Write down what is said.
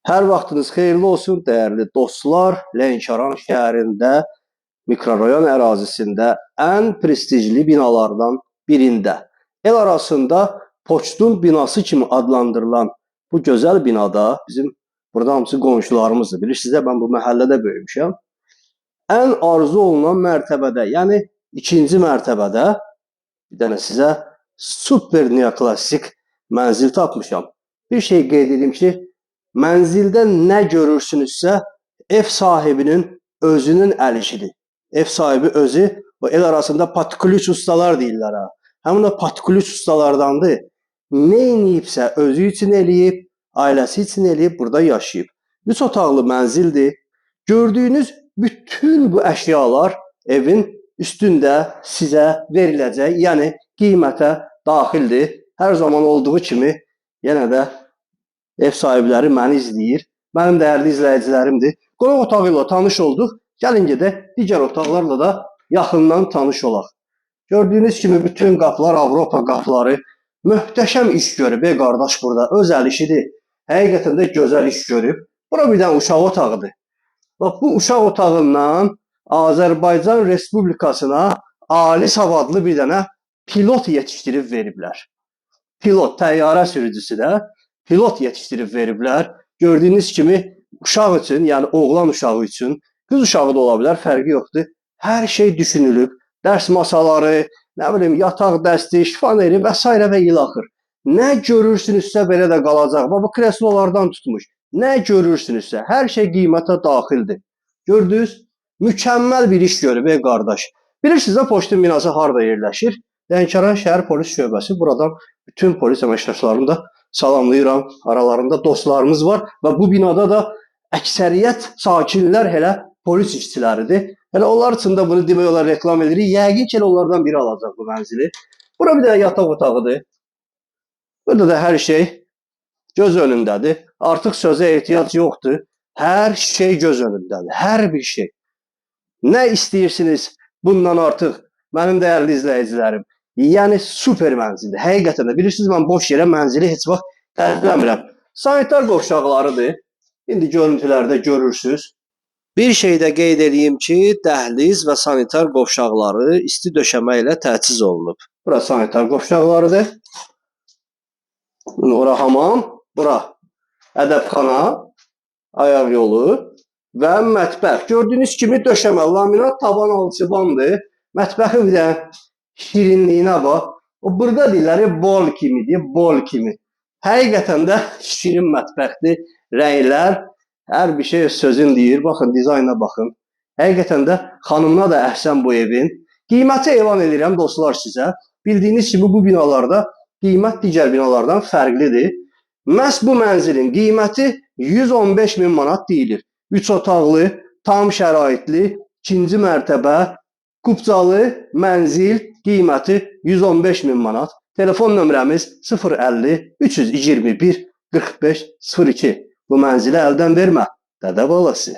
Hər vaxtınız xeyirli olsun, dəyərli dostlar. Lənkəran şəhərində, mikrorayon ərazisində ən prestijli binalardan birində, el arasında Poçtun binası kimi adlandırılan bu gözəl binada bizim burada hamısı qonşularımızdır. Bilirsiniz də, mən bu məhəllədə böyümüşəm. Ən arzu olunan mərtəbədə, yəni ikinci mərtəbədə bir dənə sizə super neoklassik mənzil tapmışam. Bir şey qeyd edim ki, mənzildə nə görürsünüzsə, ev sahibinin özünün əl işidir. Ev sahibi özü, o el arasında patkuluç ustalar deyirlər. Həmin o patkuluç ustalardandır. Nə eləyibsə özü üçün eləyib, ailəsi üçün eləyib, burada yaşayıb. 3 otaqlı mənzildir. Gördüyünüz bütün bu əşyalar evin üstündə sizə veriləcək, yəni qiymətə daxildir. Hər zaman olduğu kimi yenə də ev sahibləri məni izləyir. Mənim dəyərli izləyicilərimdir. Qonaq otağı ilə tanış olduq. Gəlin gedək digər otaqlarla da yaxından tanış olaq. Gördüyünüz kimi bütün qapılar Avropa qapıları. Möhtəşəm iş görüb qardaş burada. Öz əl işidir. Həqiqətən də gözəl iş görüb. Bura bir dənə uşaq otağıdır. Bax, bu uşaq otağından Azərbaycan Respublikasına ali savadlı bir dənə pilot yetişdirib veriblər. Pilot, təyyarə sürücüsü də pilot yetişdirib veriblər. Gördüyünüz kimi uşaq üçün, yəni oğlan uşağı üçün, qız uşağı da ola bilər, fərqi yoxdur. Hər şey düşünülüb. Dərs masaları, nə bilim, yataq dəsti, şifoneri və s. və ilaxır. Nə görürsünüzsə belə də qalacaq. Bu kreslolardan tutmuş. Nə görürsünüzsə, hər şey qiymətə daxildir. Gördünüz? Mükəmməl bir iş görüb qardaş. Bilirsiniz də Poçtun binası harda yerləşir? Lənkəran şəhər polis şöbəsi. Buradan bütün polis əməkdaşlarını da salamlayıram. Aralarında dostlarımız var və bu binada da əksəriyyət sakinlər hələ polis işçiləridir. Hələ onlar üçün də bunu demək olar reklam edirik. Yəqin ki, onlardan biri alacaq bu mənzili. Bura bir dənə yataq otağıdır. Burada da hər şey göz önündədir. Artıq sözə ehtiyac yoxdur. Hər şey göz önündədir. Hər bir şey. Nə istəyirsiniz bundan artıq, mənim dəyərli izləyicilərim? Yəni super mənzildir. Həqiqətən də bilirsiniz, mən boş yerə mənzili heç vaxt tərləmirəm. Sanitar qovşaqlarıdır. İndi görüntülərdə görürsünüz. Bir şey də qeyd edeyim ki, dəhliz və sanitar qovşaqları isti döşəmə ilə təchiz olunub. Bura sanitar qovşaqlarıdır. Ora hamam, bura ədəbxana, ayaq yolu və mətbəx. Gördüyünüz kimi döşəmə, laminat tavan alçıbandır. Mətbəxin bir də şirinliyinə bax. O burada deyirlər, bol kimidir, bol kimi. Həqiqətən də şirin mətbəxdir. Rənglər, hər bir şey sözün deyir. Baxın, dizayna baxın. Həqiqətən də xanımına da əhsən bu evin. Qiyməti elan edirəm dostlar sizə. Bildiyiniz kimi bu binalarda qiymət digər binalardan fərqlidir. Məhz bu mənzilin qiyməti 115 min manat deyilir. 3 otaqlı, tam şəraitli, ikinci mərtəbə, kubcalı mənzil qiyməti 115 min manat. Telefon nömrəmiz 050 321 45 02. Bu mənzili əldən vermə, dədə balası.